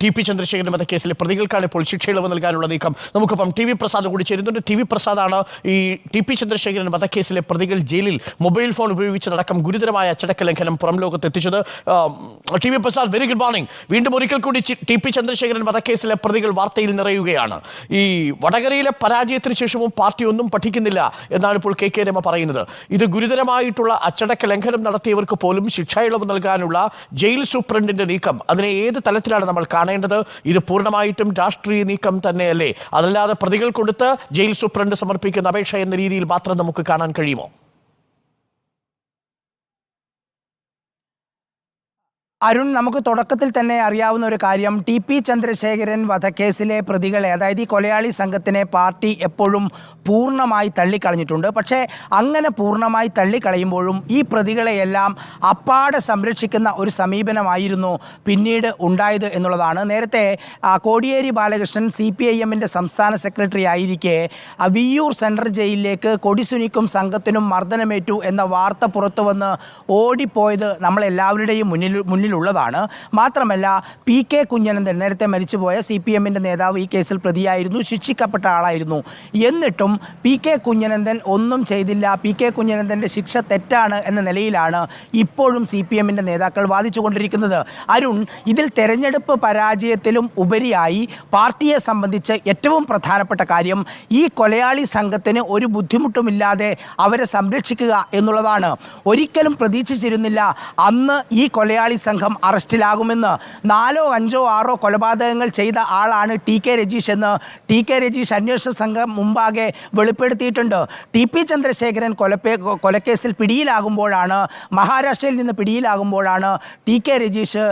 TP. Chandrasekharan വധക്കേസിലെ പ്രതികൾക്കാണ് ഇപ്പോൾ ശിക്ഷയിളവ് നൽകാനുള്ള നീക്കം. നമുക്കിപ്പം ടി.വി. പ്രസാദ് കൂടി ചേരുന്നുണ്ട്. ടി.വി. പ്രസാദാണ് ഈ ടി.പി. ചന്ദ്രശേഖരൻ വധക്കേസിലെ പ്രതികൾ ജയിലിൽ മൊബൈൽ ഫോൺ ഉപയോഗിച്ചതടക്കം ഗുരുതരമായ അച്ചടക്ക ലംഘനം പുറം ലോകത്ത് എത്തിച്ചത്. TV. Prasad, very good morning. വീണ്ടും ഒരിക്കൽ കൂടി ടി.പി. ചന്ദ്രശേഖരൻ വധക്കേസിലെ പ്രതികൾ വാർത്തയിൽ നിറയുകയാണ്. ഈ വടകരയിലെ പരാജയത്തിന് ശേഷവും പാർട്ടി ഒന്നും പഠിക്കുന്നില്ല എന്നാണ് ഇപ്പോൾ കെ രമ പറയുന്നത്. ഇത് ഗുരുതരമായിട്ടുള്ള അച്ചടക്ക ലംഘനം നടത്തിയവർക്ക് പോലും ശിക്ഷ ഇളവ് നൽകാനുള്ള ജയിൽ സൂപ്രണ്ടിന്റെ നീക്കം, അതിനെ ഏത് തലത്തിലാണ് നമ്മൾ കാണേണ്ടത്? ഇത് പൂർണ്ണമായിട്ടും രാഷ്ട്രീയ നീക്കം തന്നെയല്ലേ? അതല്ലാതെ പ്രതികൾ കൊടുത്ത് ജയിൽ സൂപ്രണ്ട് സമർപ്പിക്കുന്ന അപേക്ഷ എന്ന രീതിയിൽ മാത്രം നമുക്ക് കാണാൻ കഴിയുമോ? അരുൺ, നമുക്ക് തുടക്കത്തിൽ തന്നെ അറിയാവുന്ന ഒരു കാര്യം, ടി.പി. ചന്ദ്രശേഖരൻ വധക്കേസിലെ പ്രതികളെ, അതായത് ഈ കൊലയാളി സംഘത്തിനെ പാർട്ടി എപ്പോഴും പൂർണ്ണമായി തള്ളിക്കളഞ്ഞിട്ടുണ്ട്. പക്ഷേ അങ്ങനെ പൂർണ്ണമായി തള്ളിക്കളയുമ്പോഴും ഈ പ്രതികളെയെല്ലാം അപ്പാടെ സംരക്ഷിക്കുന്ന ഒരു സമീപനമായിരുന്നു പിന്നീട് ഉണ്ടായത് എന്നുള്ളതാണ്. നേരത്തെ കോടിയേരി ബാലകൃഷ്ണൻ CPIM-ന്റെ സംസ്ഥാന സെക്രട്ടറി ആയിരിക്കെ വിയ്യൂർ സെൻട്രൽ ജയിലിലേക്ക് കൊടിസുനിക്കും സംഘത്തിനും മർദ്ദനമേറ്റു എന്ന വാർത്ത പുറത്തു വന്ന് ഓടിപ്പോയത് നമ്മളെല്ലാവരുടെയും മുന്നിലുള്ളതാണ്. മാത്രമല്ല, P.K. കുഞ്ഞനന്ദൻ, നേരത്തെ മരിച്ചുപോയ CPM-ന്റെ നേതാവ്, ഈ കേസിൽ പ്രതിയായിരുന്നു, ശിക്ഷിക്കപ്പെട്ട ആളായിരുന്നു. എന്നിട്ടും P.K. കുഞ്ഞനന്ദൻ ഒന്നും ചെയ്തില്ല, P.K. കുഞ്ഞനന്ദൻ്റെ ശിക്ഷ തെറ്റാണ് എന്ന നിലയിലാണ് ഇപ്പോഴും CPM-ന്റെ നേതാക്കൾ വാദിച്ചുകൊണ്ടിരിക്കുന്നത്. അരുൺ, ഇതിൽ തെരഞ്ഞെടുപ്പ് പരാജയത്തിലും ഉപരിയായി പാർട്ടിയെ സംബന്ധിച്ച് ഏറ്റവും പ്രധാനപ്പെട്ട കാര്യം ഈ കൊലയാളി സംഘത്തിന് ഒരു ബുദ്ധിമുട്ടുമില്ലാതെ അവരെ സംരക്ഷിക്കുക എന്നുള്ളതാണ്. ഒരിക്കലും പ്രതീക്ഷിച്ചിരുന്നില്ല അന്ന് ഈ കൊലയാളി സംഘം അറസ്റ്റിലാകുമെന്ന്. 4, 5, 6 കൊലപാതകങ്ങൾ ചെയ്ത ആളാണ് T.K. രജീഷ് എന്ന് T.K. രജീഷ് അന്വേഷണ സംഘം മുമ്പാകെ വെളിപ്പെടുത്തിയിട്ടുണ്ട്. ടി.പി. ചന്ദ്രശേഖരൻ കൊലക്കേസിൽ പിടിയിലാകുമ്പോഴാണ്, മഹാരാഷ്ട്രയിൽ നിന്ന് പിടിയിലാകുമ്പോഴാണ് T.K. രജീഷ്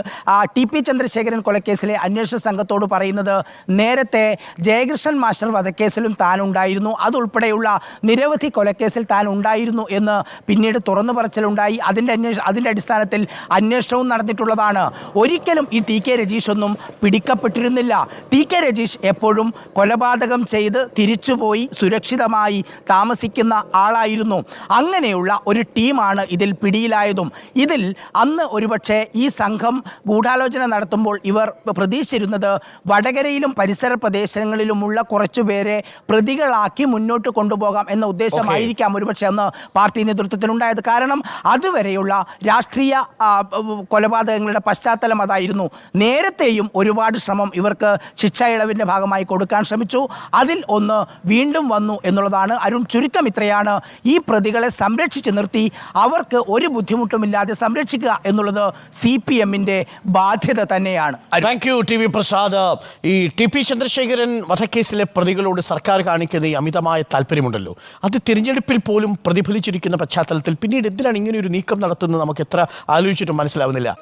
ടി.പി. ചന്ദ്രശേഖരൻ കൊലക്കേസിലെ അന്വേഷണ സംഘത്തോട് പറയുന്നത്, നേരത്തെ ജയകൃഷ്ണൻ മാസ്റ്റർ വധക്കേസിലും താൻ ഉണ്ടായിരുന്നു, അതുൾപ്പെടെയുള്ള നിരവധി കൊലക്കേസിൽ താൻ ഉണ്ടായിരുന്നു എന്ന് പിന്നീട് തുറന്നു പറച്ചിലുണ്ടായി. അതിൻ്റെ അടിസ്ഥാനത്തിൽ അന്വേഷണവും നടന്നിട്ടുള്ളതാണ്. ഒരിക്കലും ഈ T.K. രജീഷ് ഒന്നും പിടിക്കപ്പെട്ടിരുന്നില്ല. T.K. രജീഷ് എപ്പോഴും കൊലപാതകം ചെയ്ത് തിരിച്ചുപോയി സുരക്ഷിതമായി താമസിക്കുന്ന ആളായിരുന്നു. അങ്ങനെയുള്ള ഒരു ടീമാണ് ഇതിൽ പിടിയിലായതും. ഇതിൽ അന്ന് ഒരുപക്ഷെ ഈ സംഘം ഗൂഢാലോചന നടത്തുമ്പോൾ ഇവർ പ്രതീക്ഷിച്ചിരുന്നത് വടകരയിലും പരിസര പ്രദേശങ്ങളിലുമുള്ള കുറച്ചുപേരെ പ്രതികളാക്കി മുന്നോട്ട് കൊണ്ടുപോകാം എന്ന ഉദ്ദേശമായിരിക്കാം ഒരുപക്ഷെ അന്ന് പാർട്ടി നേതൃത്വത്തിലുണ്ടായത്. കാരണം അതുവരെയുള്ള രാഷ്ട്രീയ കൊലപാതകങ്ങളുടെ പശ്ചാത്തലം അതായിരുന്നു. നേരത്തെയും ഒരുപാട് ശ്രമം ഇവർക്ക് ശിക്ഷാ ഇളവിൻ്റെ ഭാഗമായി കൊടുക്കാൻ ശ്രമിച്ചു. അതിൽ ഒന്ന് വീണ്ടും വന്നു എന്നുള്ളതാണ്. അരുൺ, ചുരുക്കം ഇത്രയാണ്, ഈ പ്രതികളെ സംരക്ഷിച്ച് നിർത്തി അവർക്ക് ഒരു ബുദ്ധിമുട്ടുമില്ലാതെ സംരക്ഷിക്കുക എന്നുള്ളത് CPM-ന്റെ ബാധ്യത തന്നെയാണ്. Thank you TV. പ്രസാദ്. ഈ ടി.പി. ചന്ദ്രശേഖരൻ വധക്കേസിലെ പ്രതികളോട് സർക്കാർ കാണിക്കുന്ന ഈ അമിതമായ താല്പര്യമുണ്ടല്ലോ, അത് തിരഞ്ഞെടുപ്പിൽ പോലും പ്രതിഫലിച്ചിരിക്കുന്ന പശ്ചാത്തലത്തിൽ പിന്നീട് എന്തിനാണ് ഇങ്ങനെയൊരു നീക്കം നടത്തുന്നത് നമുക്ക് എത്ര ആലോചിച്ചിട്ടും മനസ്സിലാവുന്നില്ല.